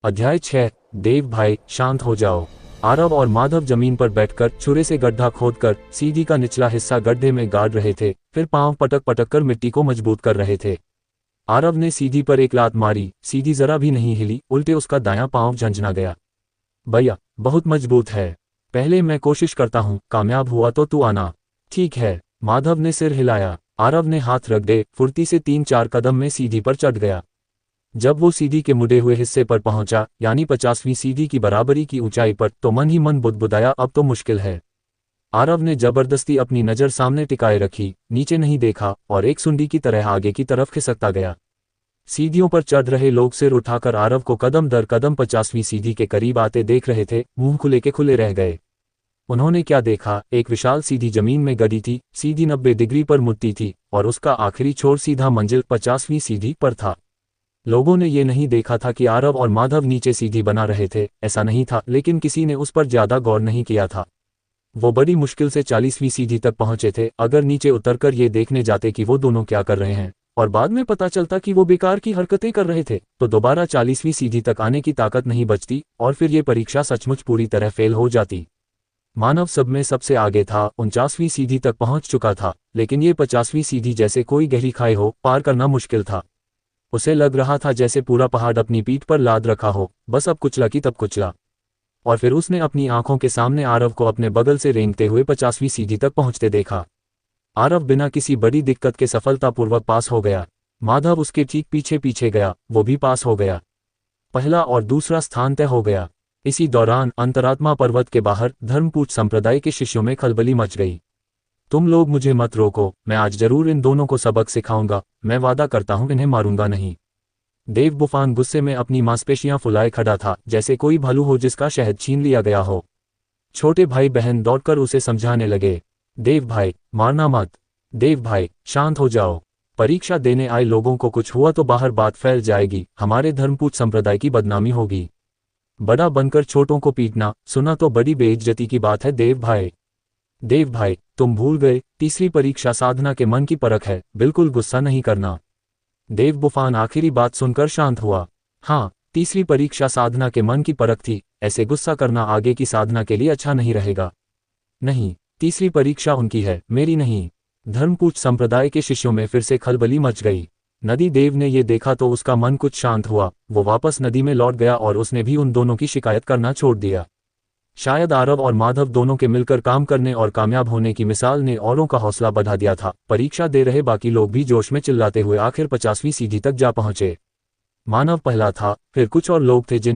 अध्याय 6। देव भाई शांत हो जाओ। आरव और माधव जमीन पर बैठकर छुरे से गड्ढा खोदकर सीढ़ी का निचला हिस्सा गड्ढे में गाड़ रहे थे, फिर पांव पटक पटक कर मिट्टी को मजबूत कर रहे थे। आरव ने सीढ़ी पर एक लात मारी, सीढ़ी जरा भी नहीं हिली, उल्टे उसका दायां पांव झंझना गया। भैया बहुत मजबूत है, पहले मैं कोशिश करता हूँ, कामयाब हुआ तो तू आना। ठीक है, माधव ने सिर हिलाया। आरव ने हाथ रख दे, फुर्ती से 3-4 कदम में सीढ़ी पर चढ़ गया। जब वो सीढ़ी के मुड़े हुए हिस्से पर पहुंचा, यानी 50वीं सीढ़ी की बराबरी की ऊंचाई पर, तो मन ही मन बुदबुदाया, अब तो मुश्किल है। आरव ने जबरदस्ती अपनी नज़र सामने टिकाए रखी, नीचे नहीं देखा और एक सुंडी की तरह आगे की तरफ खिसकता गया। सीढ़ियों पर चढ़ रहे लोग सिर उठाकर आरव को कदम दर कदम 50वीं सीढ़ी के करीब आते देख रहे थे, मुंह खुले के खुले रह गए। उन्होंने क्या देखा, एक विशाल सीढ़ी जमीन में गड़ी थी, सीधी 90 डिग्री पर मुड़ती थी और उसका आखिरी छोर सीधा मंजिल 50वीं सीढ़ी पर था। लोगों ने ये नहीं देखा था कि आरव और माधव नीचे सीढ़ी बना रहे थे, ऐसा नहीं था, लेकिन किसी ने उस पर ज्यादा गौर नहीं किया था। वो बड़ी मुश्किल से 40वीं सीढ़ी तक पहुंचे थे। अगर नीचे उतरकर ये देखने जाते कि वो दोनों क्या कर रहे हैं और बाद में पता चलता कि वो बेकार की हरकतें कर रहे थे, तो दोबारा 40वीं सीढ़ी तक आने की ताकत नहीं बचती और फिर ये परीक्षा सचमुच पूरी तरह फेल हो जाती। मानव सब में सबसे आगे था, 49वीं सीढ़ी तक पहुंच चुका था, लेकिन ये 50वीं सीढ़ी जैसे कोई गहरी खाई हो, पार करना मुश्किल था। उसे लग रहा था जैसे पूरा पहाड़ अपनी पीठ पर लाद रखा हो, बस अब कुचला की तब कुचला। और फिर उसने अपनी आंखों के सामने आरव को अपने बगल से रेंगते हुए 50वीं सीढ़ी तक पहुंचते देखा। आरव बिना किसी बड़ी दिक्कत के सफलतापूर्वक पास हो गया। माधव उसके ठीक पीछे पीछे गया, वो भी पास हो गया। पहला और दूसरा स्थान तय हो गया। इसी दौरान अंतरात्मा पर्वत के बाहर धर्मपूछ संप्रदाय के शिष्यों में खलबली मच गई। तुम लोग मुझे मत रोको, मैं आज जरूर इन दोनों को सबक सिखाऊंगा, मैं वादा करता हूं इन्हें मारूंगा नहीं। देव बुफान गुस्से में अपनी मांसपेशियां फुलाए खड़ा था, जैसे कोई भालू हो जिसका शहद छीन लिया गया हो। छोटे भाई बहन दौड़कर उसे समझाने लगे, देव भाई मारना मत, देव भाई शांत हो जाओ, परीक्षा देने आए लोगों को कुछ हुआ तो बाहर बात फैल जाएगी, हमारे धर्मपूछ संप्रदाय की बदनामी होगी। बड़ा बनकर छोटों को पीटना, सुना तो बड़ी बेइज्जती की बात है देव भाई। देव भाई तुम भूल गए, तीसरी परीक्षा साधना के मन की परख है, बिल्कुल गुस्सा नहीं करना। देव बुफान आखिरी बात सुनकर शांत हुआ। हाँ, तीसरी परीक्षा साधना के मन की परख थी, ऐसे गुस्सा करना आगे की साधना के लिए अच्छा नहीं रहेगा। नहीं, तीसरी परीक्षा उनकी है, मेरी नहीं। धर्मपूछ संप्रदाय के शिष्यों में फिर से खलबली मच गई। नदी देव ने ये देखा तो उसका मन कुछ शांत हुआ, वो वापस नदी में लौट गया और उसने भी उन दोनों की शिकायत करना छोड़ दिया। शायद आरव और माधव दोनों के मिलकर काम करने और कामयाब होने की मिसाल ने औरों का हौसला बढ़ा दिया था। परीक्षा दे रहे बाकी लोग भी जोश में चिल्लाते हुए आखिर 50वीं सीढ़ी तक जा पहुंचे। मानव पहला था, फिर कुछ और लोग थे जिन